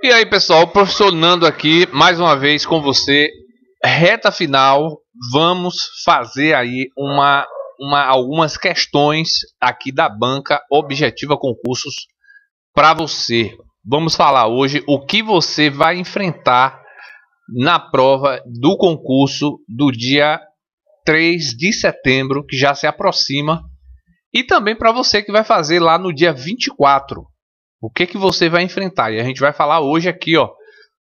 E aí, pessoal, professor Nando aqui, mais uma vez com você, reta final. Vamos fazer aí algumas questões aqui da banca Objetiva Concursos para você. Vamos falar hoje o que você vai enfrentar na prova do concurso do dia 3 de setembro, que já se aproxima, e também para você que vai fazer lá no dia 24. O que você vai enfrentar? E a gente vai falar hoje aqui, ó,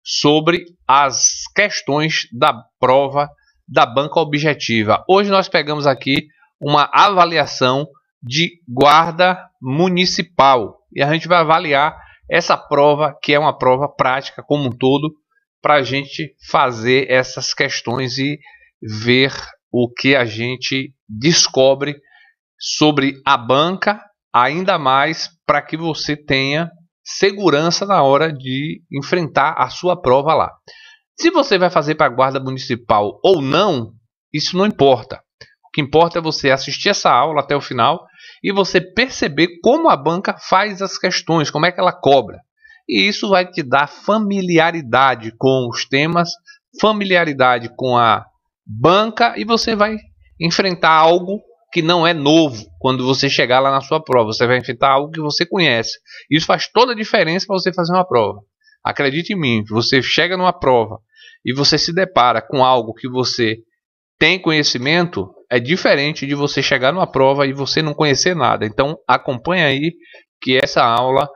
sobre as questões da prova da banca objetiva. Hoje nós pegamos aqui uma avaliação de guarda municipal e a gente vai avaliar essa prova, que é uma prova prática como um todo, para a gente fazer essas questões e ver o que a gente descobre sobre a banca, ainda mais para que você tenha segurança na hora de enfrentar a sua prova lá. Se você vai fazer para a guarda municipal ou não, isso não importa. O que importa é você assistir essa aula até o final e você perceber como a banca faz as questões, como é que ela cobra. E isso vai te dar familiaridade com os temas, familiaridade com a banca, e você vai enfrentar algo que não é novo quando você chegar lá na sua prova. Você vai enfrentar algo que você conhece. Isso faz toda a diferença para você fazer uma prova. Acredite em mim, você chega numa prova e você se depara com algo que você tem conhecimento, é diferente de você chegar numa prova e você não conhecer nada. Então acompanha aí que essa aula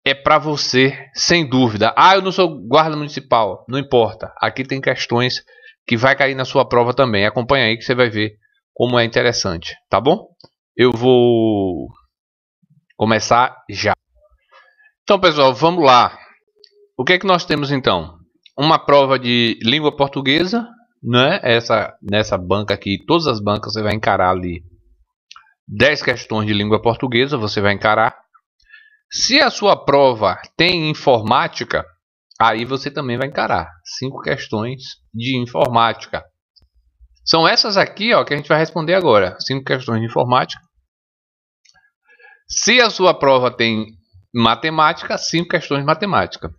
é para você, sem dúvida. Ah, eu não sou guarda municipal. Não importa. Aqui tem questões que vai cair na sua prova também. Acompanha aí que você vai ver como é interessante, tá bom? Eu vou começar já. Então, pessoal, vamos lá. O que é que nós temos então? Uma prova de língua portuguesa, né? Nessa banca aqui, todas as bancas você vai encarar ali 10 questões de língua portuguesa, você vai encarar. Se a sua prova tem informática, aí você também vai encarar 5 questões de informática. São essas aqui, ó, que a gente vai responder agora. 5 questões de informática. Se a sua prova tem matemática, 5 questões de matemática.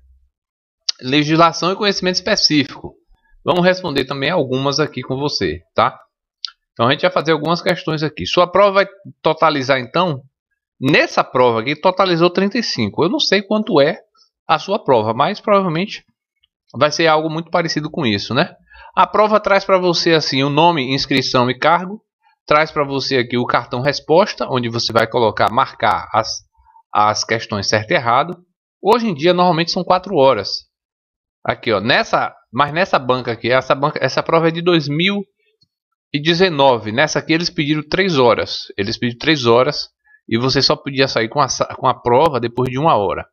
Legislação e conhecimento específico. Vamos responder também algumas aqui com você, tá? Então a gente vai fazer algumas questões aqui. Sua prova vai totalizar, então, nessa prova aqui, totalizou 35. Eu não sei quanto é a sua prova, mas provavelmente vai ser algo muito parecido com isso, né? A prova traz para você assim o nome, inscrição e cargo. Traz para você aqui o cartão resposta, onde você vai marcar as questões certo e errado. Hoje em dia normalmente são 4 horas. Aqui, ó, mas nessa banca aqui, essa prova é de 2019. Nessa aqui eles pediram 3 horas. Eles pediram 3 horas e você só podia sair com a prova depois de 1 hora.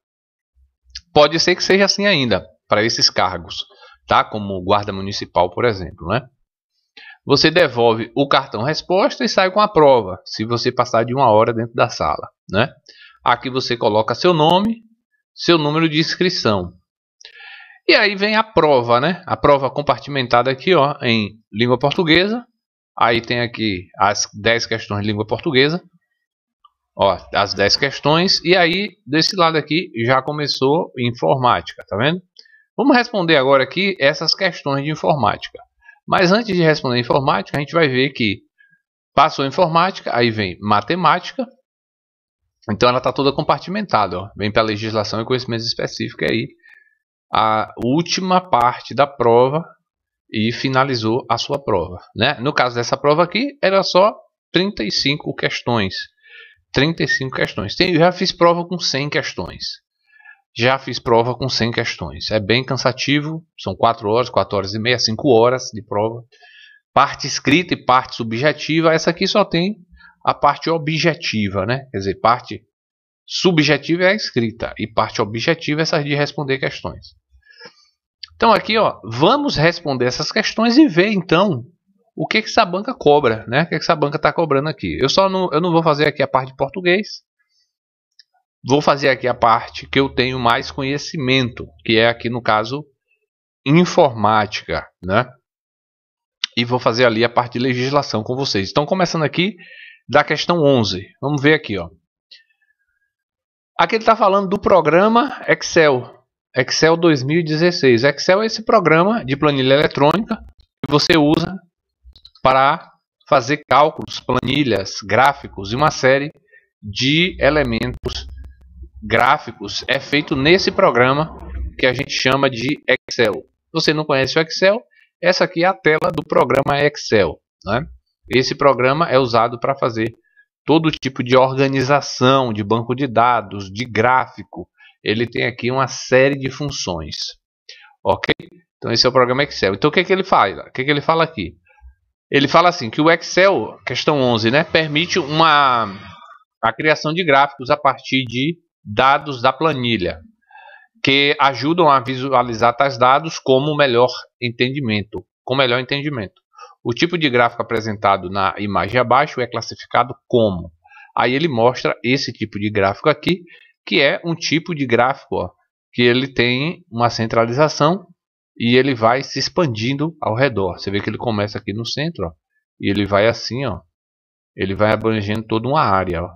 Pode ser que seja assim ainda para esses cargos, tá? Como guarda municipal, por exemplo, né? Você devolve o cartão resposta e sai com a prova, se você passar de 1 hora dentro da sala, né? Aqui você coloca seu nome, seu número de inscrição. E aí vem a prova, né? A prova compartimentada aqui, ó, em língua portuguesa. Aí tem aqui as 10 questões de língua portuguesa. Ó, as 10 questões. E aí, desse lado aqui, já começou informática, tá vendo? Vamos responder agora aqui essas questões de informática. Mas antes de responder informática, a gente vai ver que passou informática, aí vem matemática. Então ela está toda compartimentada, ó. Vem para legislação e conhecimentos específicos, aí a última parte da prova e finalizou a sua prova, né? No caso dessa prova aqui, era só 35 questões. 35 questões. Eu já fiz prova com 100 questões. Já fiz prova com 100 questões. É bem cansativo. São 4 horas, 4 horas e meia, 5 horas de prova. Parte escrita e parte subjetiva. Essa aqui só tem a parte objetiva, né? Quer dizer, parte subjetiva é a escrita. E parte objetiva é essa de responder questões. Então aqui, ó, vamos responder essas questões e ver então o que essa banca cobra, né? O que essa banca está cobrando aqui. Eu não vou fazer aqui a parte de português. Vou fazer aqui a parte que eu tenho mais conhecimento, que é aqui no caso informática, né? E vou fazer ali a parte de legislação com vocês. Então começando aqui da questão 11. Vamos ver aqui, ó. Aqui ele está falando do programa Excel. Excel 2016. Excel é esse programa de planilha eletrônica que você usa para fazer cálculos, planilhas, gráficos e uma série de elementos gráficos. É feito nesse programa que a gente chama de Excel. Se você não conhece o Excel, essa aqui é a tela do programa Excel, né? Esse programa é usado para fazer todo tipo de organização, de banco de dados, de gráfico. Ele tem aqui uma série de funções, ok? Então esse é o programa Excel. Então o que ele faz? O que ele fala aqui? Ele fala assim que o Excel, questão 11, né, permite a criação de gráficos a partir de dados da planilha, que ajudam a visualizar tais dados com melhor entendimento. O tipo de gráfico apresentado na imagem abaixo é classificado como. Aí ele mostra esse tipo de gráfico aqui, que é um tipo de gráfico, ó, que ele tem uma centralização e ele vai se expandindo ao redor. Você vê que ele começa aqui no centro, ó, e ele vai assim, ó, ele vai abrangendo toda uma área. Ó.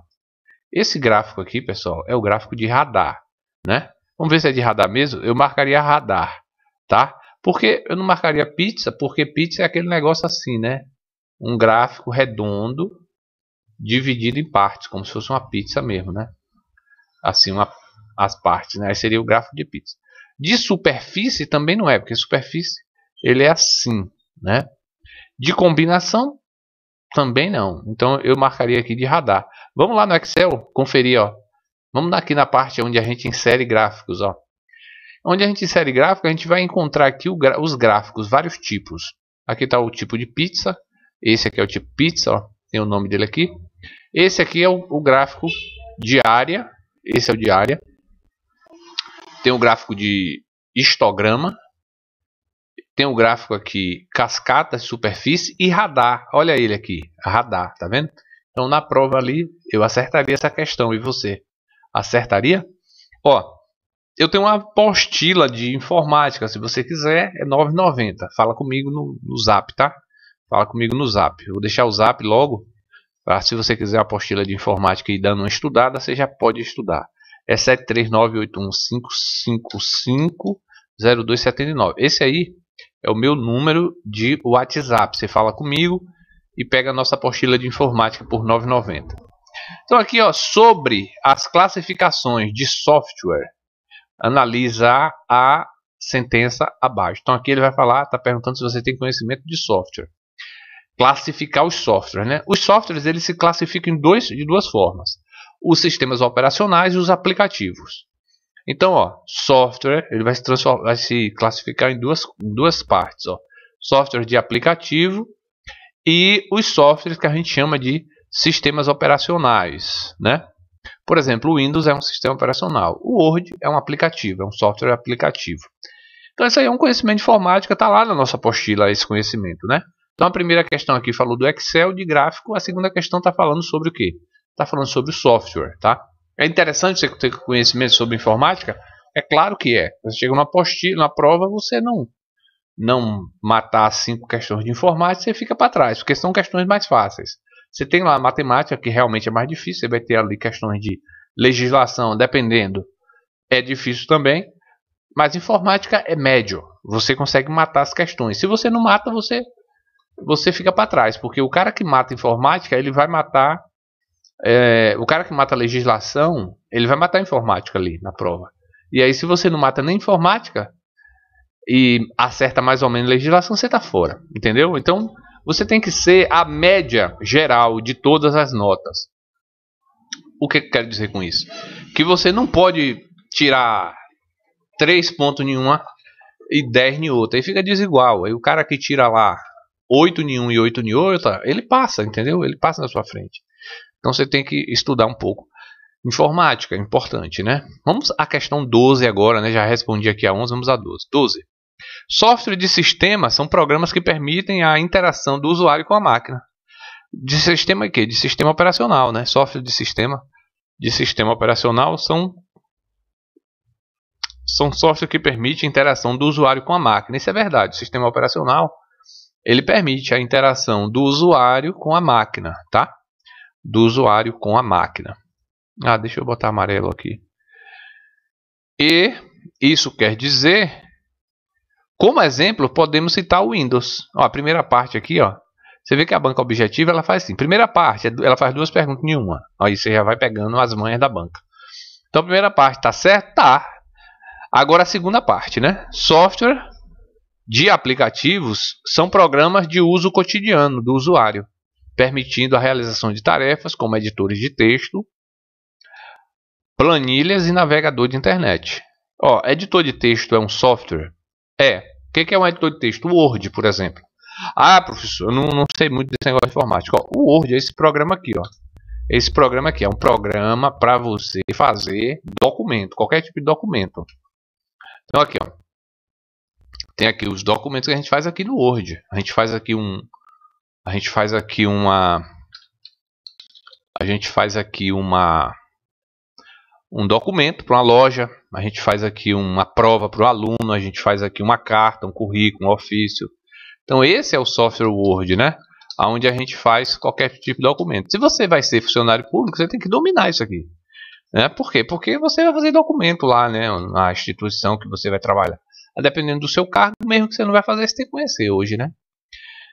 Esse gráfico aqui, pessoal, é o gráfico de radar, né? Vamos ver se é de radar mesmo. Eu marcaria radar, tá? Porque eu não marcaria pizza, porque pizza é aquele negócio assim, né? Um gráfico redondo dividido em partes, como se fosse uma pizza mesmo, né? Assim, as partes, né? Aí seria o gráfico de pizza. De superfície também não é, porque superfície ele é assim, né? De combinação também não. Então eu marcaria aqui de radar. Vamos lá no Excel conferir, ó. Vamos aqui na parte onde a gente insere gráficos, ó. Onde a gente insere gráfico, a gente vai encontrar aqui os gráficos, vários tipos. Aqui está o tipo de pizza. Esse aqui é o tipo pizza, ó. Tem o nome dele aqui. Esse aqui é o gráfico de área. Esse é o de área. Tem o gráfico de histograma. Tem o gráfico aqui, cascata, superfície e radar. Olha ele aqui, radar, tá vendo? Então na prova ali, eu acertaria essa questão. E você? Acertaria? Ó, eu tenho uma apostila de informática. Se você quiser, é R$ 9,90. Fala comigo no zap, tá? Fala comigo no zap. Eu vou deixar o zap logo. Tá? Se você quiser a apostila de informática e dando uma estudada, você já pode estudar. É 73981550279. Esse aí é o meu número de WhatsApp. Você fala comigo e pega a nossa apostila de informática por R$ 9,90. Então aqui, ó, sobre as classificações de software, analisa a sentença abaixo. Então aqui ele vai falar, está perguntando se você tem conhecimento de software. Classificar os softwares, né? Os softwares eles se classificam de duas formas: os sistemas operacionais e os aplicativos. Então, ó, software ele vai se classificar em duas partes, ó. Software de aplicativo e os softwares que a gente chama de sistemas operacionais, né? Por exemplo, o Windows é um sistema operacional, o Word é um aplicativo, é um software aplicativo. Então isso aí é um conhecimento de informática, está lá na nossa apostila esse conhecimento, né? Então a primeira questão aqui falou do Excel, de gráfico, a segunda questão está falando sobre o quê? Está falando sobre o software, tá? É interessante você ter conhecimento sobre informática? É claro que é. Você chega numa apostila, na prova, você não matar 5 questões de informática, você fica para trás, porque são questões mais fáceis. Você tem lá a matemática, que realmente é mais difícil, você vai ter ali questões de legislação, dependendo, é difícil também, mas informática é médio, você consegue matar as questões. Se você não mata, você fica para trás, porque o cara que mata informática, ele vai matar, o cara que mata legislação, ele vai matar a informática ali na prova. E aí se você não mata nem informática, e acerta mais ou menos legislação, você está fora, entendeu? Então você tem que ser a média geral de todas as notas. O que eu quero dizer com isso? Que você não pode tirar 3 pontos em uma e 10 em outra. Aí fica desigual. Aí o cara que tira lá 8 em uma e 8 em outra, ele passa, entendeu? Ele passa na sua frente. Então você tem que estudar um pouco. Informática é importante, né? Vamos à questão 12 agora, né? Já respondi aqui a 11, vamos a 12. 12. Software de sistema são programas que permitem a interação do usuário com a máquina. De sistema o quê? De sistema operacional, né? Software de sistema operacional são software que permite a interação do usuário com a máquina. Isso é verdade. O sistema operacional ele permite a interação do usuário com a máquina, tá? Do usuário com a máquina. Deixa eu botar amarelo aqui. E isso quer dizer, como exemplo, podemos citar o Windows. Ó, a primeira parte aqui, ó, você vê que a banca objetiva ela faz assim. Primeira parte, ela faz duas perguntas em uma. Aí você já vai pegando as manhas da banca. Então a primeira parte tá certo? Tá. Agora a segunda parte, né? Software de aplicativos são programas de uso cotidiano do usuário, permitindo a realização de tarefas como editores de texto, planilhas e navegador de internet. Ó, editor de texto é um software? É. O que é um editor de texto? O Word, por exemplo. Ah, professor, eu não sei muito desse negócio de informática. Ó, o Word é esse programa aqui, ó. Esse programa aqui é um programa para você fazer documento, qualquer tipo de documento. Então aqui, ó, tem aqui os documentos que a gente faz aqui no Word. A gente faz aqui um documento para uma loja, a gente faz aqui uma prova para o aluno, a gente faz aqui uma carta, um currículo, um ofício. Então esse é o software Word, né? Onde a gente faz qualquer tipo de documento. Se você vai ser funcionário público, você tem que dominar isso aqui. Né? Por quê? Porque você vai fazer documento lá, né? Na instituição que você vai trabalhar. Dependendo do seu cargo, mesmo que você não vai fazer, você tem que conhecer hoje, né?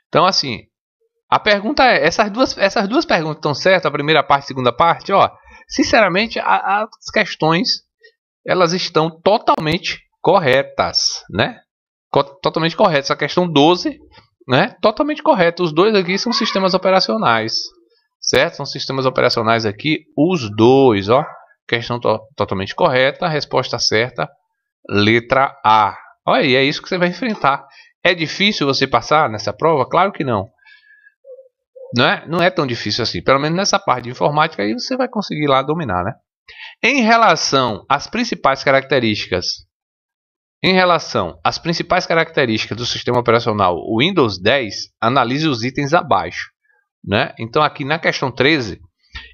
Então, assim, a pergunta é, essas duas perguntas estão certas, a primeira parte e a segunda parte, ó. Sinceramente, as questões, elas estão totalmente corretas, né? Totalmente corretas. A questão 12, né? Totalmente correta. Os dois aqui são sistemas operacionais, certo? São sistemas operacionais aqui, os dois, ó. Questão totalmente correta, resposta certa, letra A. Olha aí, é isso que você vai enfrentar. É difícil você passar nessa prova? Claro que não. Não é tão difícil assim. Pelo menos nessa parte de informática aí você vai conseguir lá dominar, né? Em relação às principais características do sistema operacional Windows 10, analise os itens abaixo, né? Então aqui na questão 13,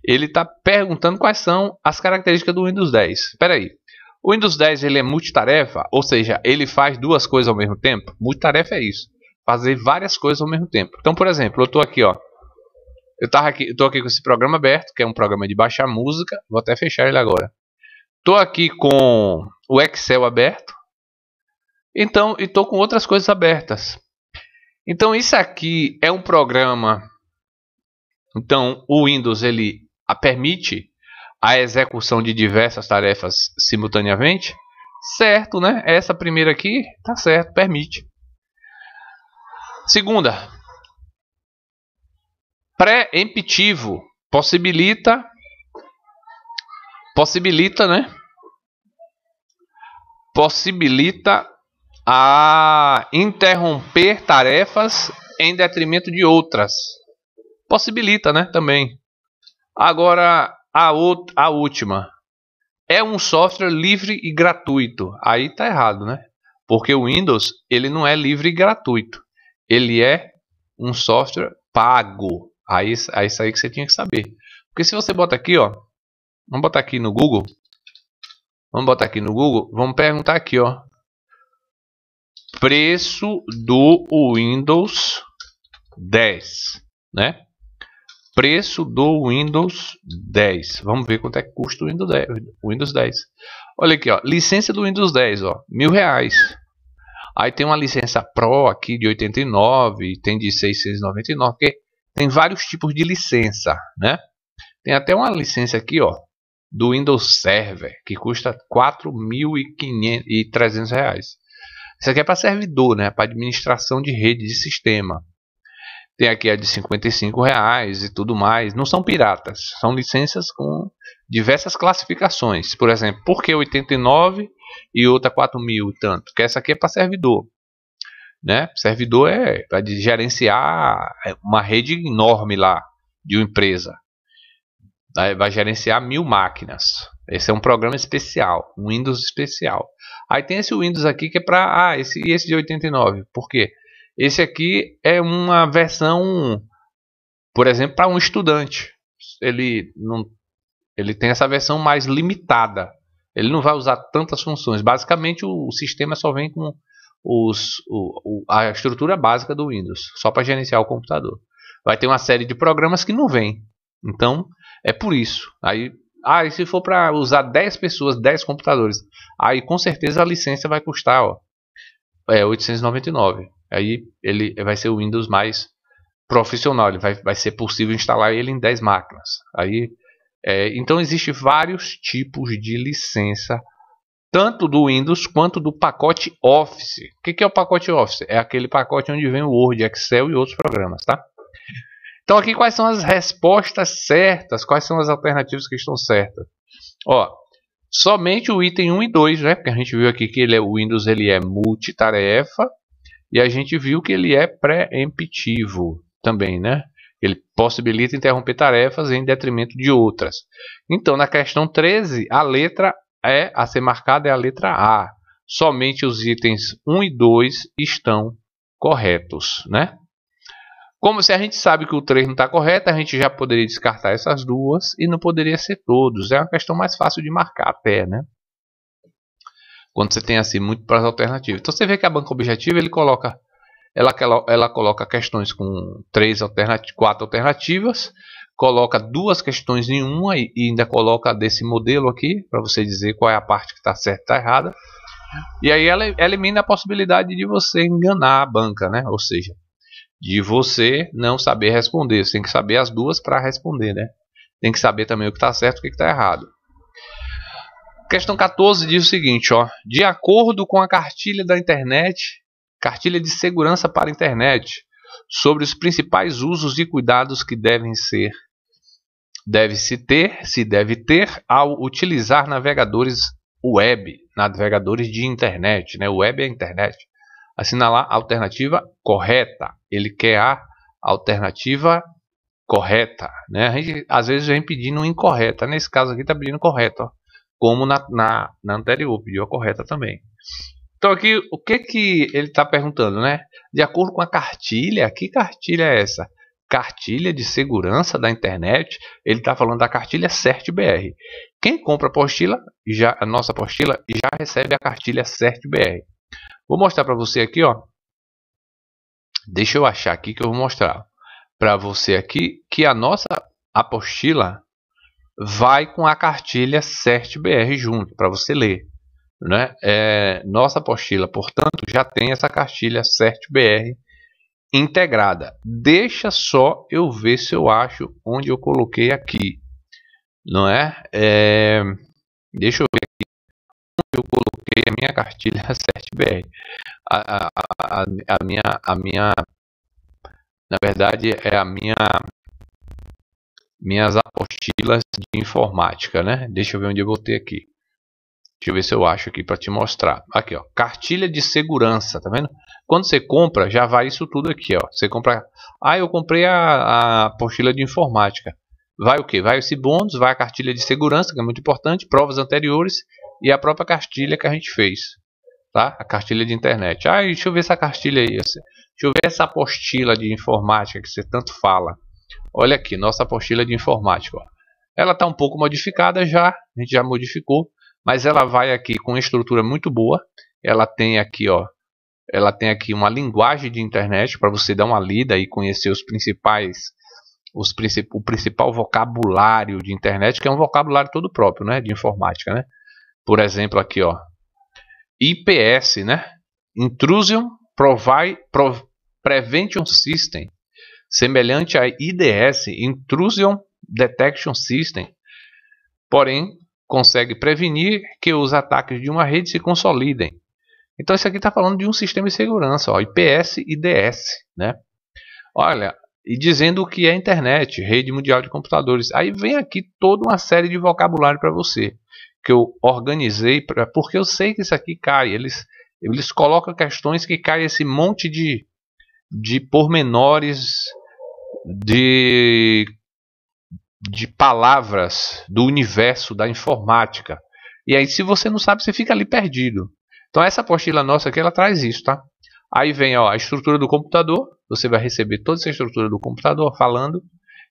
ele está perguntando quais são as características do Windows 10. Espera aí. O Windows 10 ele é multitarefa, ou seja, ele faz duas coisas ao mesmo tempo. Multitarefa é isso, fazer várias coisas ao mesmo tempo. Então, por exemplo, eu estou aqui, ó. Eu estou aqui com esse programa aberto, que é um programa de baixar música. Vou até fechar ele agora. Estou aqui com o Excel aberto. Então, e estou com outras coisas abertas. Então, isso aqui é um programa. Então, o Windows ele permite a execução de diversas tarefas simultaneamente. Certo, né? Essa primeira aqui, tá certo, permite. Segunda, pré-emptivo, possibilita, né? Possibilita a interromper tarefas em detrimento de outras. Possibilita, né? Também. Agora, a última. É um software livre e gratuito. Aí tá errado, né? Porque o Windows, ele não é livre e gratuito. Ele é um software pago. Aí isso aí que você tinha que saber. Porque se você bota aqui, ó. Vamos botar aqui no Google. Vamos perguntar aqui, ó. Preço do Windows 10, né? Preço do Windows 10. Vamos ver quanto é que custa o Windows 10. Olha aqui, ó. Licença do Windows 10, ó. R$1.000. Aí tem uma licença Pro aqui de 89, tem de 699, porque tem vários tipos de licença, né? Tem até uma licença aqui, ó, do Windows Server, que custa R$4.300. Isso aqui é para servidor, né? Para administração de rede de sistema. Tem aqui a de R$55 e tudo mais. Não são piratas, são licenças com diversas classificações. Por exemplo, por que 89 e outra 4.000 e tanto? Porque essa aqui é para servidor, né? Servidor é para gerenciar uma rede enorme lá de uma empresa. Vai gerenciar 1.000 máquinas. Esse é um programa especial, um Windows especial. Aí tem esse Windows aqui que é para esse de 89. Por quê? Esse aqui é uma versão, por exemplo, para um estudante. Ele tem essa versão mais limitada. Ele não vai usar tantas funções. Basicamente, o sistema só vem com a estrutura básica do Windows, só para gerenciar o computador. Vai ter uma série de programas que não vem. Então, é por isso. Aí Ah, e se for para usar 10 pessoas, 10 computadores, aí com certeza a licença vai custar, ó, 899. Aí ele vai ser o Windows mais profissional, ele vai ser possível instalar ele em 10 máquinas. Aí, então existe vários tipos de licença, tanto do Windows quanto do pacote Office. O que é o pacote Office? É aquele pacote onde vem o Word, Excel e outros programas, tá? Então aqui quais são as respostas certas, quais são as alternativas que estão certas. Ó, somente o item 1 e 2, né? Porque a gente viu aqui que o Windows ele é multitarefa e a gente viu que ele é pré-emptivo também, né? Ele possibilita interromper tarefas em detrimento de outras. Então, na questão 13, a letra a ser marcada é a letra A. Somente os itens 1 e 2 estão corretos, né? Como se a gente sabe que o 3 não está correto, a gente já poderia descartar essas duas e não poderia ser todos. É uma questão mais fácil de marcar até, né? Quando você tem assim muito para as alternativas. Então você vê que a banca objetiva ela coloca questões com 4 alternativas, coloca 2 questões em uma e ainda coloca desse modelo aqui para você dizer qual é a parte que está certa e está errada. E aí ela elimina a possibilidade de você enganar a banca, né? Ou seja, de você não saber responder. Você tem que saber as duas para responder, né? Tem que saber também o que está certo e o que está errado. Questão 14 diz o seguinte, ó: de acordo com a cartilha da internet, cartilha de segurança para a internet, sobre os principais usos e cuidados que se deve ter ao utilizar navegadores web, navegadores de internet, né? Web é internet. Assinalar a alternativa correta. Ele quer a alternativa correta, né? A gente às vezes vem pedindo incorreta. Nesse caso aqui está pedindo correta, ó. Como na anterior, pediu a correta também. Então aqui, o que ele está perguntando, né? De acordo com a cartilha, que cartilha é essa? Cartilha de segurança da internet. Ele está falando da cartilha CertBR. Quem compra a apostila, a nossa apostila, já recebe a cartilha CertBR. Vou mostrar para você aqui, ó. Deixa eu achar aqui que eu vou mostrar para você aqui que a nossa apostila vai com a cartilha CertBR junto, para você ler, né? Nossa apostila, portanto, já tem essa cartilha CertBR integrada. Deixa só eu ver se eu acho onde eu coloquei aqui, não é? Deixa eu ver aqui onde eu coloquei a minha cartilha CertBR. A minha, na verdade, minhas apostilas de informática, né? Deixa eu ver onde eu botei aqui. Deixa eu ver se eu acho aqui para te mostrar. Aqui, ó, cartilha de segurança, tá vendo? Quando você compra, já vai isso tudo aqui, ó. Você compra, eu comprei a apostila de informática. Vai o quê? Vai esse bônus, vai a cartilha de segurança, que é muito importante, provas anteriores e a própria cartilha que a gente fez, tá? A cartilha de internet. Deixa eu ver essa cartilha aí. Deixa eu ver essa apostila de informática que você tanto fala. Olha aqui, nossa apostila de informática, ó. Ela está um pouco modificada já, a gente já modificou, mas ela vai aqui com uma estrutura muito boa. Ela tem aqui, ó, uma linguagem de internet para você dar uma lida e conhecer o principal vocabulário de internet, que é um vocabulário todo próprio, né, de informática, né? Por exemplo, aqui, ó, IPS, né? Intrusion Prevention System, semelhante a IDS, Intrusion Detection System, porém consegue prevenir que os ataques de uma rede se consolidem. Então isso aqui está falando de um sistema de segurança, ó, IPS e IDS, né? Olha, e dizendo o que é internet, rede mundial de computadores. Aí vem aqui toda uma série de vocabulário para você, que eu organizei, porque eu sei que isso aqui cai. Eles colocam questões que cai esse monte de pormenores, de palavras do universo da informática. E aí, se você não sabe, você fica ali perdido. Então essa apostila nossa aqui, ela traz isso, tá? Aí vem, ó, a estrutura do computador. Você vai receber toda essa estrutura do computador falando.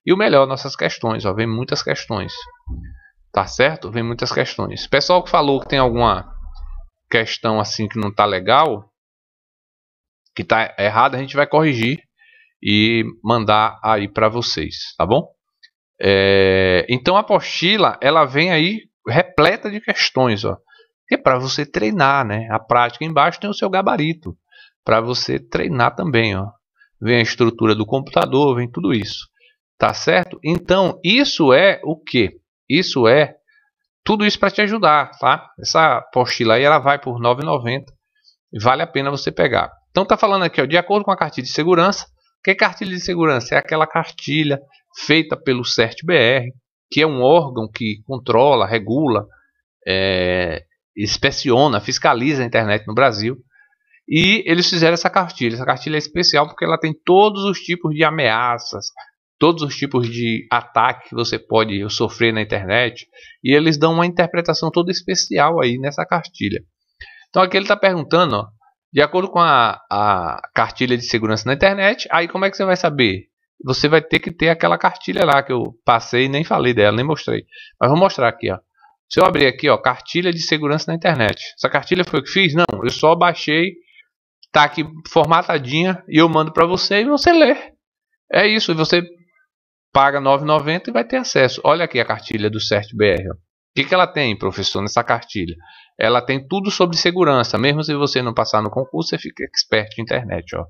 E o melhor, nossas questões, ó, vem muitas questões. Tá certo? Vem muitas questões. Pessoal que falou que tem alguma questão assim que não tá legal, que tá errada, a gente vai corrigir e mandar aí para vocês, tá bom? Então a apostila ela vem aí repleta de questões, ó, que é para você treinar, né? A prática embaixo tem o seu gabarito para você treinar também, ó. Vem a estrutura do computador, vem tudo isso, tá certo? Então isso é o que? Isso é tudo isso para te ajudar, tá? Essa apostila aí ela vai por R$ 9,90, vale a pena você pegar. Então tá falando aqui, ó, de acordo com a cartilha de segurança. O que é cartilha de segurança? É aquela cartilha feita pelo CERT-BR, que é um órgão que controla, regula, inspeciona, fiscaliza a internet no Brasil. E eles fizeram essa cartilha. Essa cartilha é especial porque ela tem todos os tipos de ameaças, todos os tipos de ataque que você pode sofrer na internet. E eles dão uma interpretação toda especial aí nessa cartilha. Então aqui ele está perguntando, ó, de acordo com a cartilha de segurança na internet, aí como é que você vai saber? Você vai ter que ter aquela cartilha lá que eu passei e nem falei dela, nem mostrei. Mas vou mostrar aqui, ó. Se eu abrir aqui, ó, cartilha de segurança na internet. Essa cartilha foi o que fiz? Não, eu só baixei, tá aqui formatadinha e eu mando para você e você lê. É isso, e você paga R$ 9,90 e vai ter acesso. Olha aqui a cartilha do CERT-BR. O que ela tem, professor, nessa cartilha? Ela tem tudo sobre segurança. Mesmo se você não passar no concurso, você fica expert em internet. Ó.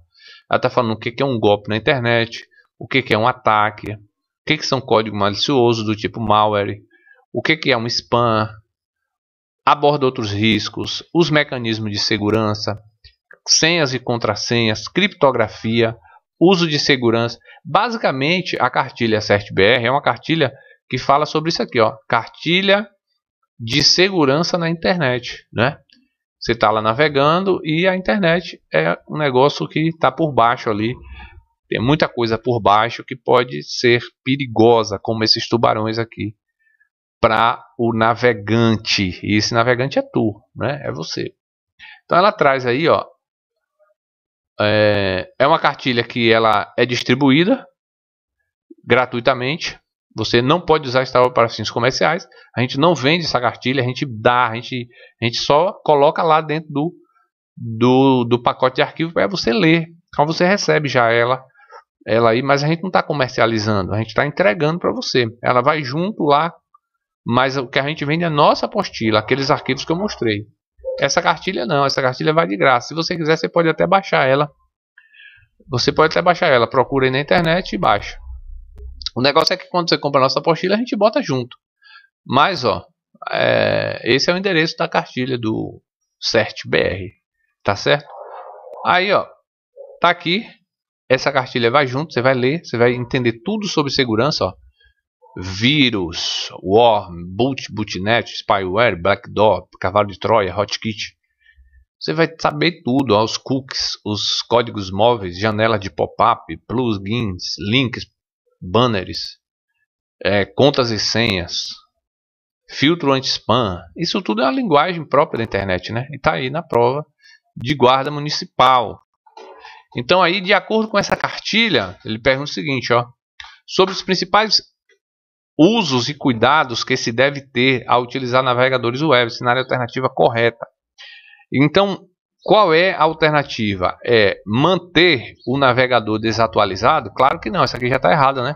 Ela está falando o que é um golpe na internet, o que é um ataque, o que são códigos maliciosos do tipo malware, o que é um spam, aborda outros riscos, os mecanismos de segurança, senhas e contrassenhas, criptografia, uso de segurança. Basicamente, a cartilha CERT-BR é uma cartilha que fala sobre isso aqui, ó, cartilha de segurança na internet, né? Você está lá navegando e a internet é um negócio que está por baixo ali. Tem muita coisa por baixo que pode ser perigosa, como esses tubarões aqui, para o navegante. E esse navegante é tu, né? É você. Então ela traz aí, ó, é uma cartilha que ela é distribuída gratuitamente. Você não pode usar esta para fins comerciais. A gente não vende essa cartilha, a gente dá, a gente só coloca lá dentro do pacote de arquivo para você ler. Então você recebe já ela aí, mas a gente não está comercializando, a gente está entregando para você. Ela vai junto lá, mas o que a gente vende é a nossa apostila, aqueles arquivos que eu mostrei. Essa cartilha não, essa cartilha vai de graça. Se você quiser, você pode até baixar ela. Procura aí na internet e baixa. O negócio é que quando você compra a nossa apostila, a gente bota junto. Mas, ó, esse é o endereço da cartilha do CERT-BR. Tá certo? Aí, ó, tá aqui. Essa cartilha vai junto, você vai ler, você vai entender tudo sobre segurança, ó. Vírus, worm, bootnet, spyware, backdoor, cavalo de Troia, hotkit. Você vai saber tudo, ó, os cookies, os códigos móveis, janela de pop-up, plugins, links, banners, contas e senhas, filtro anti-spam. Isso tudo é uma linguagem própria da internet, né? E está aí na prova de guarda municipal. Então aí, de acordo com essa cartilha, ele pergunta o seguinte, ó, sobre os principais usos e cuidados que se deve ter ao utilizar navegadores web, cenário alternativa correta. Então, qual é a alternativa? É manter o navegador desatualizado? Claro que não, essa aqui já está errada, né?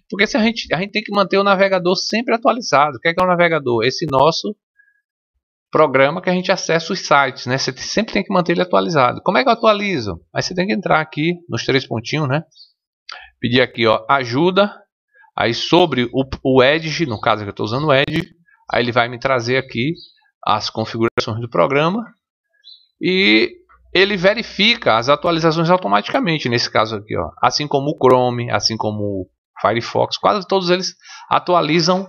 Porque se a gente tem que manter o navegador sempre atualizado. O que é o navegador? Esse nosso programa que a gente acessa os sites, né? Você sempre tem que manter ele atualizado. Como é que eu atualizo? Aí você tem que entrar aqui nos 3 pontinhos, né? Pedir aqui, ó, ajuda. Aí sobre o Edge, no caso que eu estou usando o Edge, aí ele vai me trazer aqui as configurações do programa e ele verifica as atualizações automaticamente, nesse caso aqui, ó. Assim como o Chrome, assim como o Firefox, quase todos eles atualizam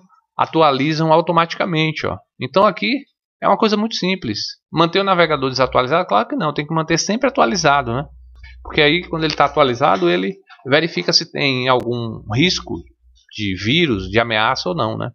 automaticamente, ó. Então aqui é uma coisa muito simples. Manter o navegador desatualizado? Claro que não, tem que manter sempre atualizado, né? Porque aí quando ele está atualizado, ele verifica se tem algum risco de vírus, de ameaça ou não, né?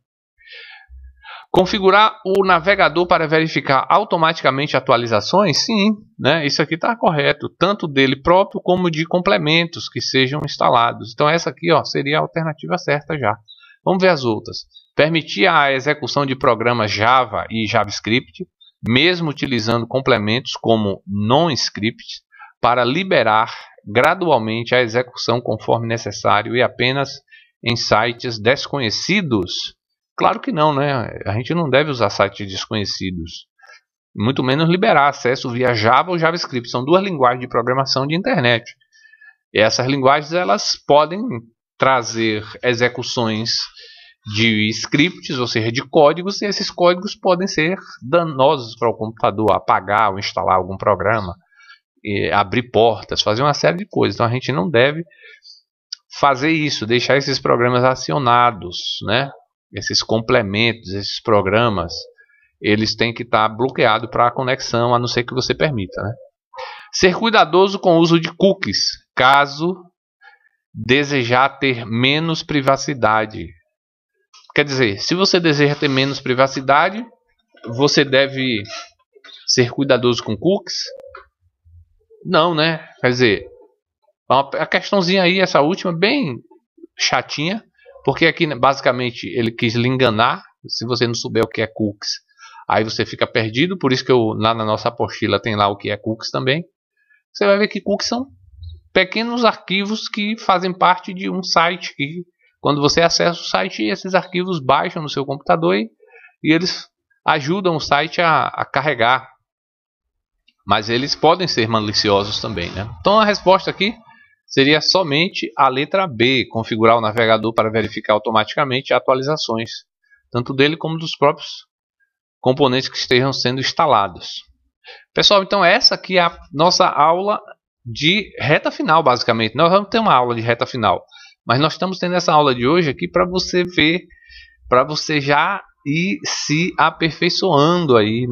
Configurar o navegador para verificar automaticamente atualizações? Sim, né? Isso aqui está correto, tanto dele próprio como de complementos que sejam instalados. Então essa aqui, ó, seria a alternativa certa já. Vamos ver as outras. Permitir a execução de programas Java e JavaScript, mesmo utilizando complementos como non-script, para liberar gradualmente a execução conforme necessário e apenas em sites desconhecidos? Claro que não, né? A gente não deve usar sites desconhecidos. Muito menos liberar acesso via Java ou JavaScript. São duas linguagens de programação de internet. E essas linguagens elas podem trazer execuções de scripts, ou seja, de códigos, e esses códigos podem ser danosos para o computador, apagar ou instalar algum programa, abrir portas, fazer uma série de coisas. Então a gente não deve fazer isso, deixar esses programas acionados, né? Esses complementos, esses programas, eles têm que estar bloqueados para a conexão, a não ser que você permita, né? Ser cuidadoso com o uso de cookies, caso desejar ter menos privacidade. Quer dizer, se você deseja ter menos privacidade, você deve ser cuidadoso com cookies? Não, né? Quer dizer, a questãozinha aí, essa última, bem chatinha, porque aqui basicamente ele quis lhe enganar. Se você não souber o que é cookies, aí você fica perdido. Por isso que lá na nossa apostila tem lá o que é cookies também. Você vai ver que cookies são pequenos arquivos que fazem parte de um site. Que quando você acessa o site, esses arquivos baixam no seu computador e eles ajudam o site a carregar. Mas eles podem ser maliciosos também, né? Então a resposta aqui seria somente a letra B, configurar o navegador para verificar automaticamente atualizações, tanto dele como dos próprios componentes que estejam sendo instalados. Pessoal, então essa aqui é a nossa aula de reta final, basicamente. Nós vamos ter uma aula de reta final, mas nós estamos tendo essa aula de hoje aqui para você ver, para você já ir se aperfeiçoando aí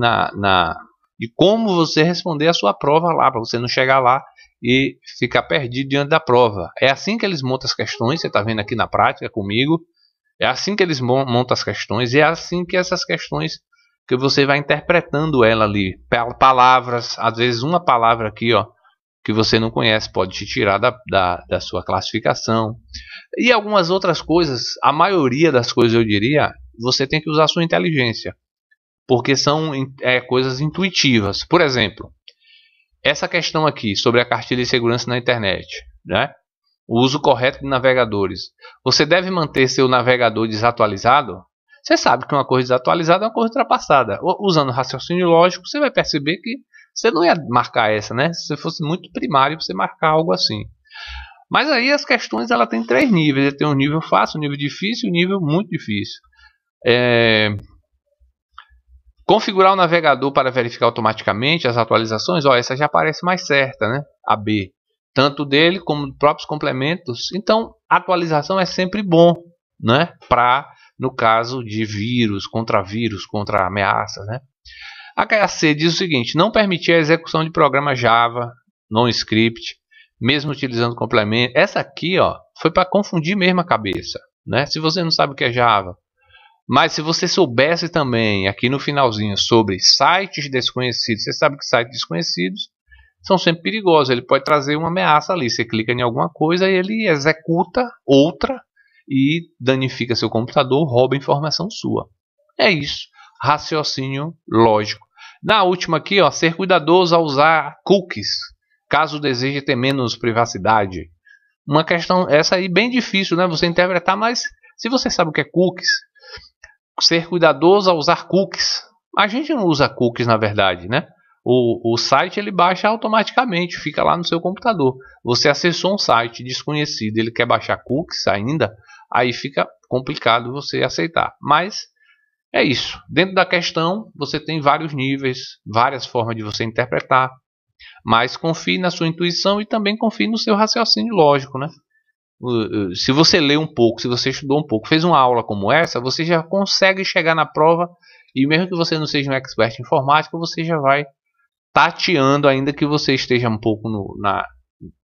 de como você responder a sua prova lá, para você não chegar lá e ficar perdido diante da prova. É assim que eles montam as questões, você está vendo aqui na prática comigo. É assim que eles montam as questões e é assim que essas questões que você vai interpretando ela ali. Palavras, às vezes uma palavra aqui, ó, que você não conhece, pode te tirar da sua classificação. E algumas outras coisas, a maioria das coisas eu diria, você tem que usar a sua inteligência. Porque são coisas intuitivas. Por exemplo, essa questão aqui sobre a cartilha de segurança na internet, né? O uso correto de navegadores. Você deve manter seu navegador desatualizado? Você sabe que uma coisa desatualizada é uma coisa ultrapassada. Usando raciocínio lógico, você vai perceber que você não ia marcar essa, né? Se fosse muito primário, você marcar algo assim. Mas aí as questões ela tem 3 níveis. Tem um nível fácil, um nível difícil e um nível muito difícil. Configurar o navegador para verificar automaticamente as atualizações. Ó, essa já parece mais certa, né? A B. Tanto dele como dos próprios complementos. Então, atualização é sempre bom, né? No caso de vírus, contra ameaças, né? A C diz o seguinte: não permitir a execução de programa Java, non-script, mesmo utilizando complemento. Essa aqui, ó, foi para confundir mesmo a cabeça, né? Se você não sabe o que é Java, mas se você soubesse também aqui no finalzinho sobre sites desconhecidos, você sabe que sites desconhecidos são sempre perigosos. Ele pode trazer uma ameaça ali. Você clica em alguma coisa e ele executa outra e danifica seu computador, rouba informação sua. É isso. Raciocínio lógico. Na última aqui, ó, ser cuidadoso ao usar cookies, caso deseje ter menos privacidade. Uma questão, essa aí bem difícil, né? Você interpretar, mas se você sabe o que é cookies, ser cuidadoso ao usar cookies. A gente não usa cookies na verdade, né? O site ele baixa automaticamente, fica lá no seu computador. Você acessou um site desconhecido, ele quer baixar cookies ainda, aí fica complicado você aceitar. Mas é isso. Dentro da questão você tem vários níveis, várias formas de você interpretar. Mas confie na sua intuição e também confie no seu raciocínio lógico, né? Se você lê um pouco, se você estudou um pouco, fez uma aula como essa, você já consegue chegar na prova. E mesmo que você não seja um expert em informática, você já vai tateando, ainda que você esteja um pouco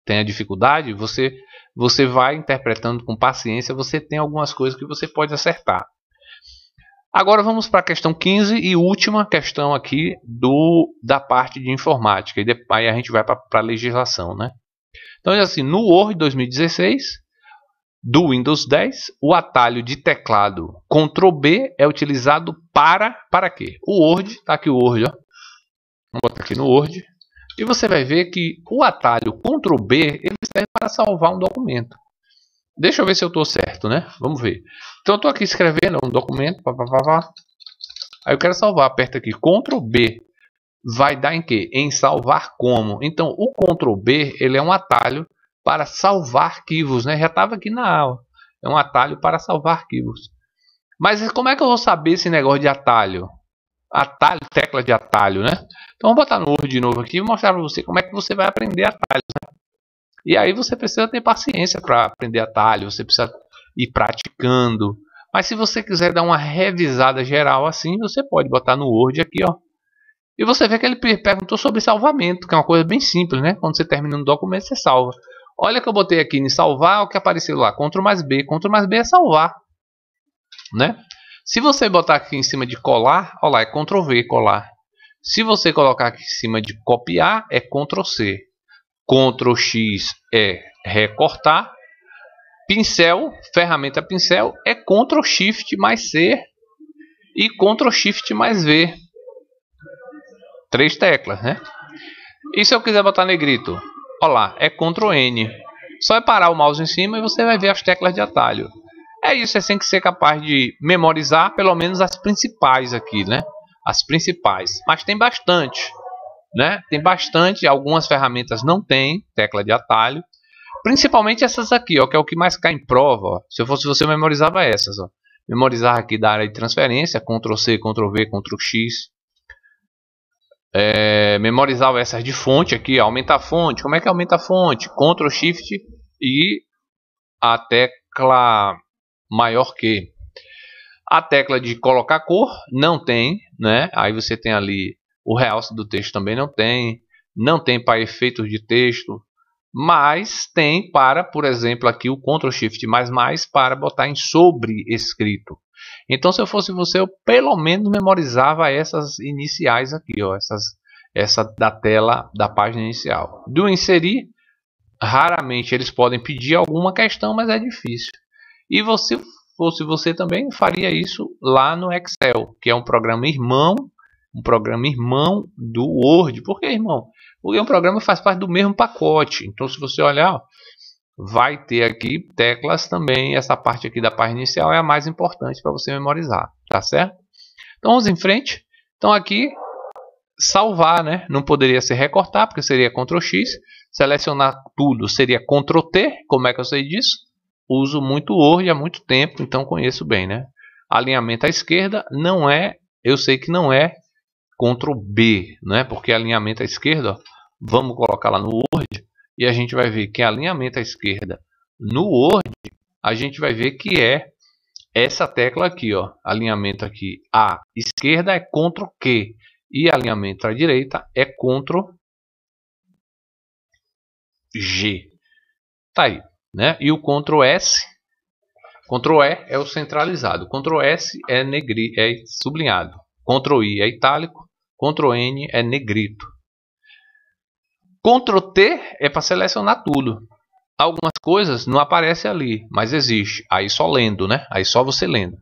tenha dificuldade, você vai interpretando com paciência, você tem algumas coisas que você pode acertar. Agora vamos para a questão 15 e última questão aqui da parte de informática. E depois aí a gente vai para a legislação, né? Então, assim, no Word 2016 do Windows 10, o atalho de teclado Ctrl B é utilizado para quê? O Word, tá aqui o Word, ó. Vamos botar aqui no Word. E você vai ver que o atalho Ctrl B ele serve para salvar um documento. Deixa eu ver se eu estou certo, né? Vamos ver. Então eu estou aqui escrevendo um documento. Aí eu quero salvar. Aperto aqui Ctrl B. Vai dar em quê? Em salvar como. Então o Ctrl B ele é um atalho para salvar arquivos, né? Já estava aqui na aula. É um atalho para salvar arquivos. Mas como é que eu vou saber esse negócio de atalho? Atalho, tecla de atalho, né? Então vamos botar no Word de novo aqui e mostrar para você como é que você vai aprender atalhos, né? E aí você precisa ter paciência para aprender atalho, você precisa ir praticando. Mas se você quiser dar uma revisada geral assim, você pode botar no Word aqui, ó. E você vê que ele perguntou sobre salvamento, que é uma coisa bem simples, né? Quando você termina um documento, você salva. Olha que eu botei aqui em salvar, o que apareceu lá, Ctrl mais B. Ctrl mais B é salvar, né? Se você botar aqui em cima de colar, olha lá, é Ctrl V, colar. Se você colocar aqui em cima de copiar, é Ctrl C. Ctrl X é recortar. Pincel, ferramenta pincel, é Ctrl Shift mais C e Ctrl Shift mais V. 3 teclas, né? E se eu quiser botar negrito? Olha lá, é Ctrl N. Só é parar o mouse em cima e você vai ver as teclas de atalho. É isso, você tem que ser capaz de memorizar pelo menos as principais aqui, né? As principais. Mas tem bastante, né? Tem bastante, algumas ferramentas não tem tecla de atalho. Principalmente essas aqui, ó, que é o que mais cai em prova. Ó. Se eu fosse você, eu memorizava essas. Ó. Memorizar aqui da área de transferência, Ctrl C, Ctrl V, Ctrl X. Memorizava essas de fonte aqui, ó, aumentar a fonte. Como é que aumenta a fonte? Ctrl Shift e a tecla maior que. A tecla de colocar cor não tem, né? Aí você tem ali o realce do texto também não tem. Não tem para efeitos de texto. Mas tem para, por exemplo, aqui o Ctrl Shift mais para botar em sobre escrito. Então, se eu fosse você, eu pelo menos memorizava essas iniciais aqui, ó, essa da tela da página inicial. Do inserir, raramente eles podem pedir alguma questão, mas é difícil. E você fosse você também faria isso lá no Excel, que é um programa irmão do Word. Por que, irmão? Porque um programa faz parte do mesmo pacote. Então, se você olhar, ó, vai ter aqui teclas também. Essa parte aqui da página inicial é a mais importante para você memorizar, tá certo? Então, vamos em frente. Então, aqui, salvar, né? Não poderia ser recortar, porque seria Ctrl X. Selecionar tudo seria Ctrl T. Como é que eu sei disso? Uso muito Word há muito tempo, então conheço bem, né? Alinhamento à esquerda não é, eu sei que não é Ctrl B, né? Porque alinhamento à esquerda, ó, vamos colocar lá no Word e a gente vai ver que alinhamento à esquerda no Word, a gente vai ver que é essa tecla aqui, ó, alinhamento aqui à esquerda é Ctrl Q e alinhamento à direita é Ctrl G. Tá aí, né? E o Ctrl S, Ctrl E é o centralizado, Ctrl S é sublinhado, Ctrl I é itálico, Ctrl N é negrito. Ctrl T é para selecionar tudo. Algumas coisas não aparecem ali, mas existe. Aí só lendo, né? Aí só você lendo.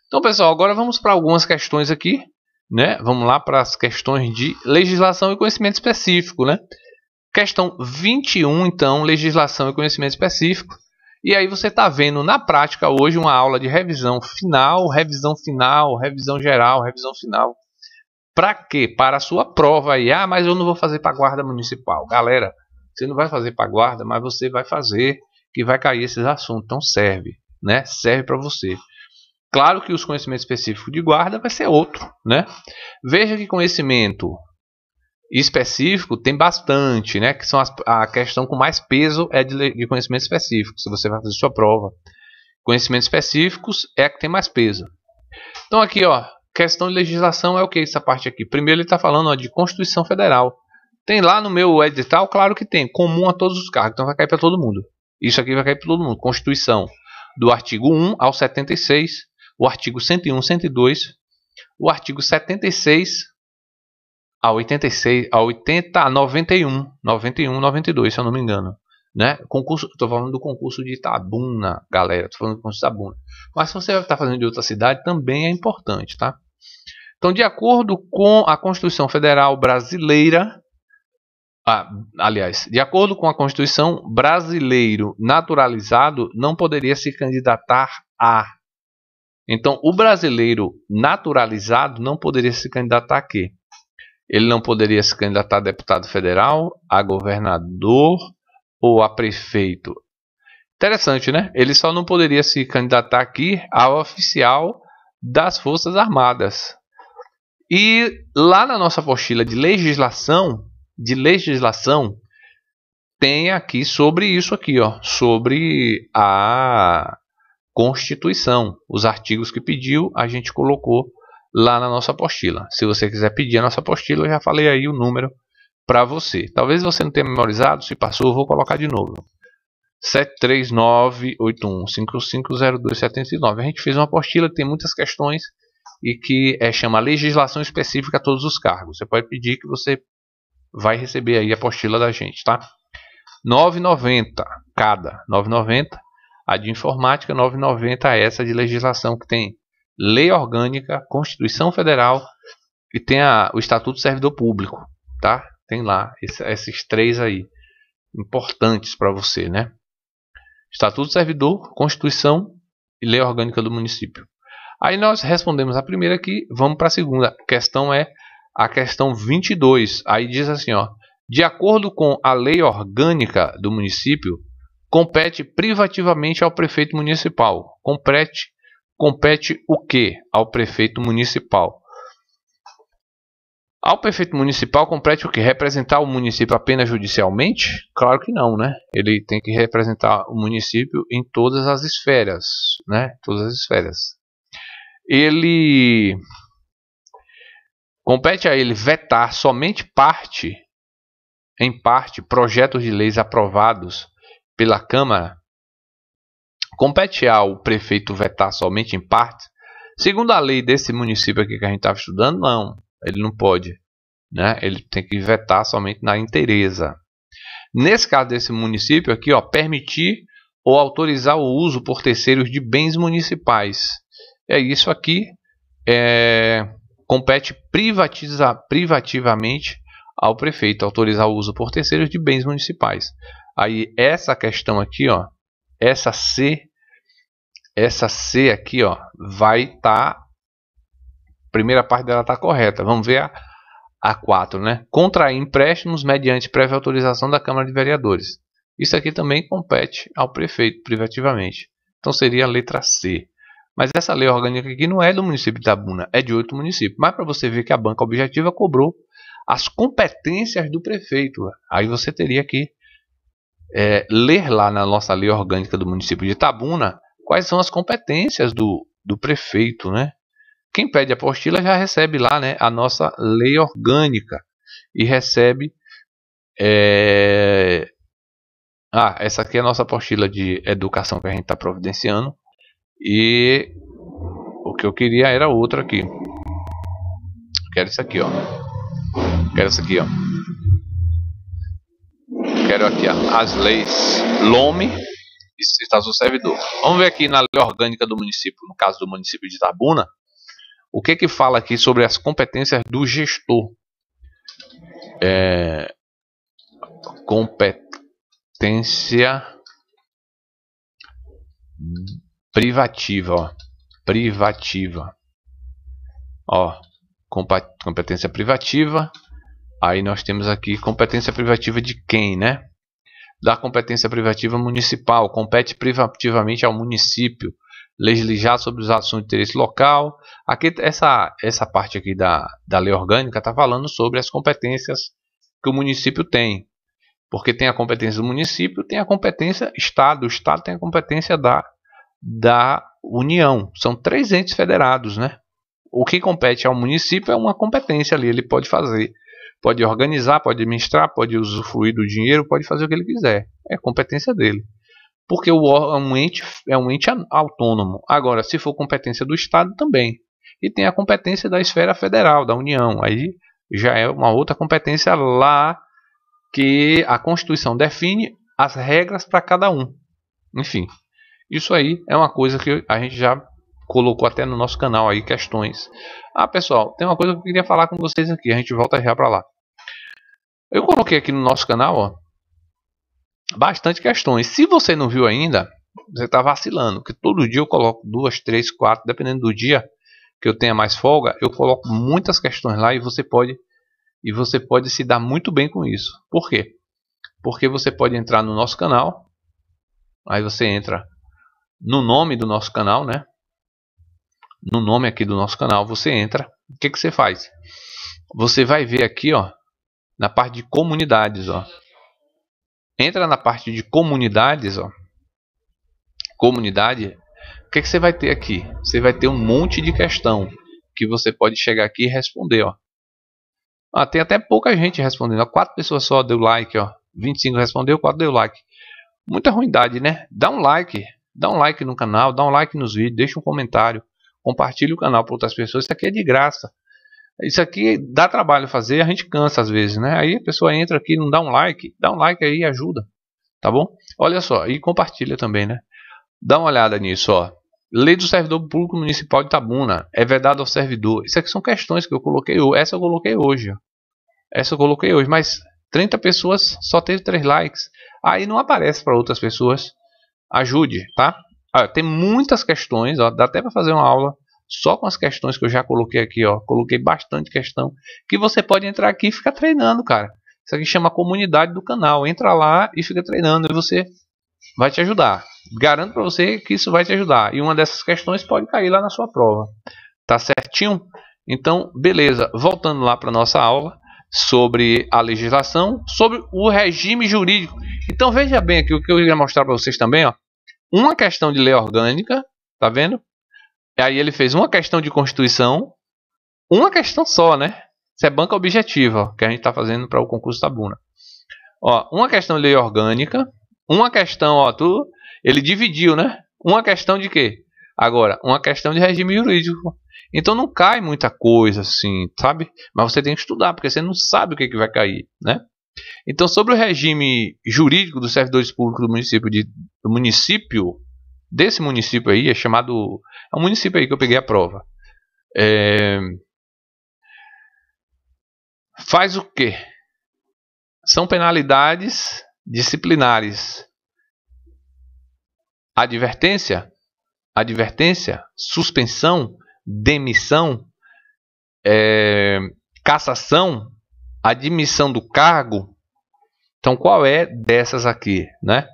Então, pessoal, agora vamos para algumas questões aqui, né? Vamos lá para as questões de legislação e conhecimento específico, né? Questão 21, então, legislação e conhecimento específico. E aí você está vendo na prática hoje uma aula de revisão final, revisão geral, revisão final. Para quê? Para a sua prova aí. Ah, mas eu não vou fazer para a guarda municipal. Galera, você não vai fazer para a guarda, mas você vai fazer que vai cair esses assuntos. Então serve, né? Serve para você. Claro que os conhecimentos específicos de guarda vai ser outro, né? Veja que conhecimento específico tem bastante, né? Que são a questão com mais peso é de conhecimento específico. Se você vai fazer sua prova, conhecimentos específicos é a que tem mais peso. Então aqui, ó. Questão de legislação é o que essa parte aqui? Primeiro ele está falando, ó, de Constituição Federal. Tem lá no meu edital? Claro que tem. Comum a todos os cargos. Então vai cair para todo mundo. Isso aqui vai cair para todo mundo. Constituição do artigo 1 ao 76. O artigo 101, 102. O artigo 76 a 86, a 80, a 91. 91, 92, se eu não me engano. Né? Concurso, estou falando do concurso de Itabuna, galera. Estou falando do concurso de Itabuna. Mas se você está fazendo de outra cidade, também é importante, tá? Então, de acordo com a Constituição Federal Brasileira, Aliás, de acordo com a Constituição, brasileiro naturalizado não poderia se candidatar a. Então, o brasileiro naturalizado não poderia se candidatar a quê? Ele não poderia se candidatar a deputado federal, a governador ou a prefeito. Interessante, né? Ele só não poderia se candidatar aqui ao oficial das Forças Armadas. E lá na nossa apostila de legislação, tem aqui sobre isso aqui, ó, sobre a Constituição. Os artigos que pediu, a gente colocou lá na nossa apostila. Se você quiser pedir a nossa apostila, eu já falei aí o número para você. Talvez você não tenha memorizado, se passou, eu vou colocar de novo. 73981550279. A gente fez uma apostila que tem muitas questões e que chama legislação específica a todos os cargos. Você pode pedir que você vai receber aí a apostila da gente, tá? 9,90 cada. 9,90 a de informática, 9,90 essa de legislação que tem lei orgânica, Constituição Federal e tem o Estatuto do Servidor Público, tá? Tem lá esses três aí importantes para você, né? Estatuto do Servidor, Constituição e Lei Orgânica do Município. Aí nós respondemos a primeira aqui, vamos para a segunda. A questão é a questão 22. Aí diz assim, ó: de acordo com a Lei Orgânica do Município, compete privativamente ao prefeito municipal. Compete o que ao prefeito municipal? Ao prefeito municipal compete o que? Representar o município apenas judicialmente? Claro que não, né? Ele tem que representar o município em todas as esferas, né? Todas as esferas. Ele compete a ele vetar somente em parte, projetos de leis aprovados pela Câmara. Compete ao prefeito vetar somente em parte. Segundo a lei desse município aqui que a gente estava estudando, não. Ele não pode, né? Ele tem que vetar somente na inteireza. Nesse caso desse município aqui, ó, permitir ou autorizar o uso por terceiros de bens municipais. Isso aqui compete privativamente ao prefeito autorizar o uso por terceiros de bens municipais. Aí essa questão aqui, ó, essa C aqui, ó, vai estar primeira parte dela está correta. Vamos ver a 4, né? Contrair empréstimos mediante prévia autorização da Câmara de Vereadores. Isso aqui também compete ao prefeito privativamente. Então seria a letra C. Mas essa lei orgânica aqui não é do município de Itabuna, é de outro município. Mas para você ver que a banca objetiva cobrou as competências do prefeito. Aí você teria que ler lá na nossa lei orgânica do município de Itabuna quais são as competências do prefeito, né? Quem pede a apostila já recebe lá, né, a nossa lei orgânica e recebe essa aqui é a nossa apostila de educação que a gente está providenciando e o que eu queria era outra aqui. Quero isso aqui, ó. Quero isso aqui, ó. Quero aqui, ó, as leis LOME e Estatuto do Servidor. Vamos ver aqui na lei orgânica do município, no caso do município de Itabuna. O que fala aqui sobre as competências do gestor? Competência privativa, ó. Privativa. Ó, competência privativa. Aí nós temos aqui competência privativa de quem, né? Da competência privativa municipal. Compete privativamente ao município legislar sobre os assuntos de interesse local. Aqui essa parte aqui da lei orgânica está falando sobre as competências que o município tem, porque tem a competência do município, tem a competência Estado, o Estado tem a competência da União. São 3 entes federados, né? O que compete ao município é uma competência ali, ele pode fazer, pode organizar, pode administrar, pode usufruir do dinheiro, pode fazer o que ele quiser, é competência dele. Porque é um ente autônomo. Agora, se for competência do Estado, também. E tem a competência da esfera federal, da União. Aí já é uma outra competência lá que a Constituição define as regras para cada um. Enfim, isso aí é uma coisa que a gente já colocou até no nosso canal aí, questões. Pessoal, tem uma coisa que eu queria falar com vocês aqui. A gente volta já para lá. Eu coloquei aqui no nosso canal, ó, bastante questões. Se você não viu ainda, você está vacilando, porque todo dia eu coloco 2, 3, 4, dependendo do dia que eu tenha mais folga, eu coloco muitas questões lá e você pode se dar muito bem com isso. Por quê? Porque você pode entrar no nosso canal, aí você entra no nome do nosso canal, né? No nome aqui do nosso canal, você entra. O que você faz? Você vai ver aqui, ó, na parte de comunidades, ó. Entra na parte de comunidades, ó. Comunidade. O que você vai ter aqui? Você vai ter um monte de questão que você pode chegar aqui e responder, ó. Ah, tem até pouca gente respondendo. Ó, 4 pessoas só deu like, ó. 25 respondeu, 4 deu like. Muita ruindade, né? Dá um like no canal, dá um like nos vídeos, deixa um comentário, compartilhe o canal para outras pessoas. Isso aqui é de graça. Isso aqui dá trabalho fazer, a gente cansa às vezes, né? Aí a pessoa entra aqui, não dá um like aí e ajuda, tá bom? Olha só, e compartilha também, né? Dá uma olhada nisso, ó. Lei do Servidor Público Municipal de Itabuna é vedado ao servidor. Isso aqui são questões que eu coloquei. Essa eu coloquei hoje, ó. Essa eu coloquei hoje, mas 30 pessoas só teve 3 likes. Aí não aparece para outras pessoas. Ajude, tá? Ah, tem muitas questões, ó. Dá até para fazer uma aula só com as questões que eu já coloquei aqui, ó. Coloquei bastante questão que você pode entrar aqui e ficar treinando, cara. Isso aqui chama comunidade do canal. Entra lá e fica treinando e você vai te ajudar. Garanto para você que isso vai te ajudar. E uma dessas questões pode cair lá na sua prova. Tá certinho? Então, beleza. Voltando lá para nossa aula sobre a legislação, sobre o regime jurídico. Então, veja bem aqui o que eu ia mostrar para vocês também, ó. Uma questão de lei orgânica, tá vendo? E aí ele fez uma questão de Constituição, uma questão só, né? Isso é banca objetiva, ó, que a gente está fazendo para o concurso Itabuna. Ó, uma questão de lei orgânica, uma questão, ó, ele dividiu, né? Uma questão de quê? Agora, uma questão de regime jurídico. Então não cai muita coisa assim, sabe? Mas você tem que estudar, porque você não sabe o que vai cair, né? Então, sobre o regime jurídico dos servidores públicos do município, desse município aí, é chamado... É um município aí que eu peguei a prova. Faz o quê? São penalidades disciplinares. Advertência, suspensão, demissão, cassação, admissão do cargo. Então, qual é dessas aqui, né?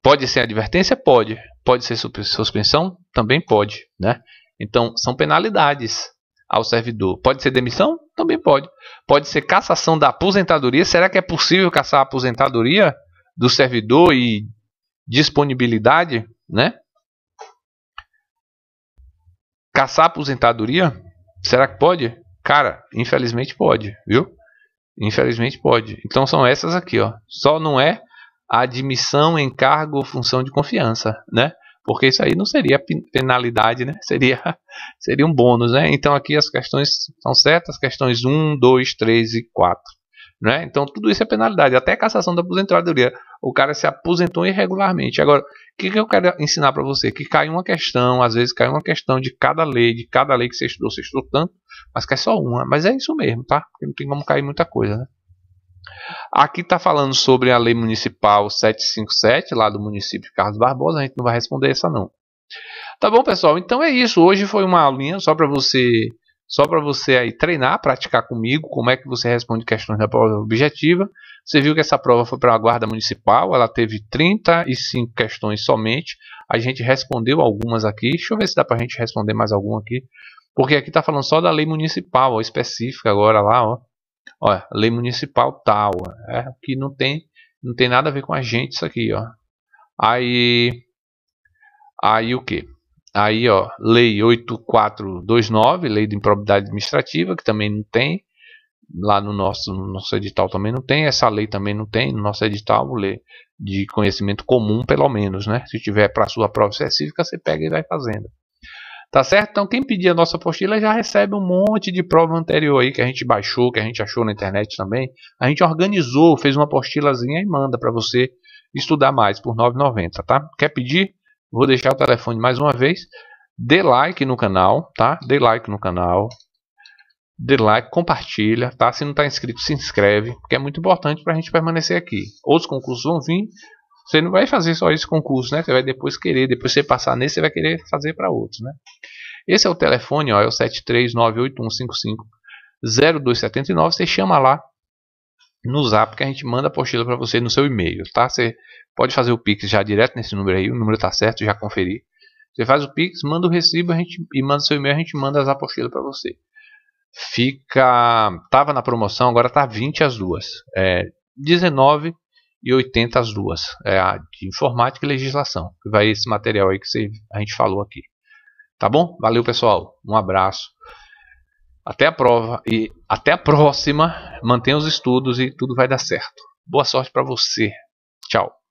Pode ser advertência? Pode. Pode ser suspensão? Também pode, né? Então, são penalidades ao servidor. Pode ser demissão? Também pode. Pode ser cassação da aposentadoria. Será que é possível cassar a aposentadoria do servidor e disponibilidade, né? Cassar a aposentadoria? Será que pode? Cara, infelizmente pode, viu? Infelizmente pode. Então são essas aqui, ó. Só não é a admissão em cargo ou função de confiança, né? Porque isso aí não seria penalidade, né? Seria um bônus, né? Então aqui as questões são certas, questões 1, 2, 3 e 4. Né? Então tudo isso é penalidade, até cassação da aposentadoria. O cara se aposentou irregularmente. Agora, o que eu quero ensinar para você? Que cai uma questão, às vezes cai uma questão de cada lei que você estudou tanto, mas cai só uma. Mas é isso mesmo, tá? Porque não tem como cair muita coisa, né? Aqui está falando sobre a lei municipal 757, lá do município de Carlos Barbosa. A gente não vai responder essa não. Tá bom, pessoal? Então é isso. Hoje foi uma aulinha só para você aí treinar, praticar comigo como é que você responde questões da prova objetiva. Você viu que essa prova foi para a Guarda Municipal, ela teve 35 questões somente. A gente respondeu algumas aqui. Deixa eu ver se dá para a gente responder mais alguma aqui. Porque aqui está falando só da lei municipal, ó, específica agora lá, ó. Olha, lei municipal tal, que não tem nada a ver com a gente isso aqui, ó. Aí o que? Aí, ó, lei 8429, lei de improbidade administrativa, que também não tem. Lá no nosso edital também não tem. Essa lei também não tem no nosso edital, lei de conhecimento comum, pelo menos, né? Se tiver para a sua prova específica, você pega e vai fazendo. Tá certo? Então, quem pedir a nossa apostila já recebe um monte de prova anterior aí que a gente baixou, que a gente achou na internet também. A gente organizou, fez uma apostilazinha e manda para você estudar mais por R$ 9,90, tá? Quer pedir? Vou deixar o telefone mais uma vez. Dê like no canal, tá? Dê like no canal. dê like, compartilha, tá? Se não está inscrito, se inscreve, porque é muito importante para a gente permanecer aqui. Outros concursos vão vir, você não vai fazer só esse concurso, né? Você vai depois querer, depois você passar nesse, você vai querer fazer para outros, né? Esse é o telefone, ó, é o 73981550279. Você chama lá no Zap que a gente manda a apostila para você no seu e-mail, tá? Você pode fazer o Pix já direto nesse número aí, o número tá certo, já conferi. Você faz o Pix, manda o recibo e manda seu e-mail, a gente manda as apostilas para você. Tava na promoção, agora tá 20 as duas. 19,80 as duas. É a de informática e legislação. Vai esse material aí que a gente falou aqui. Tá bom? Valeu, pessoal. Um abraço. Até a prova e até a próxima. Mantenha os estudos e tudo vai dar certo. Boa sorte para você. Tchau.